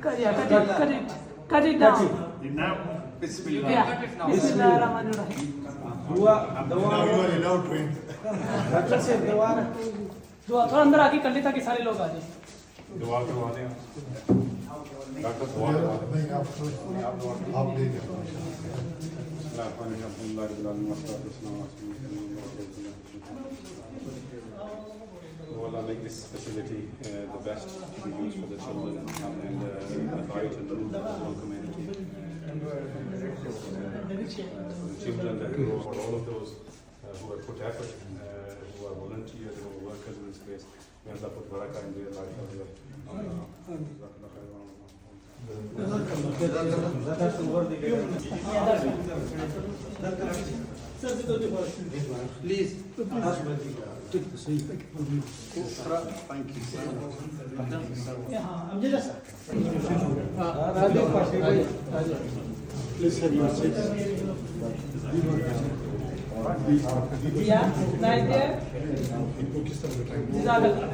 Yeah, cut it down. Bismillah. Yeah. Bismillahirrahmanirrahim. दुआ Now you are allowed to enter. Doctor से दुआ दुआ थोड़ा अंदर आके कर ली ताकि सारे लोग आ जाए. दुआ करवा दें डॉक्टर दुआ करवा दें नहीं आप दे दो. Allah make this facility the best to be used for the children and the right and the whole community. The children that grow up, all of those who have put effort, who are volunteers, who are workers in this place, may Allah put barakah in their life as well. Please Thank you. Yeah, just Please have your seats. yeah, right there. In Pakistan, the time. Jazakallah.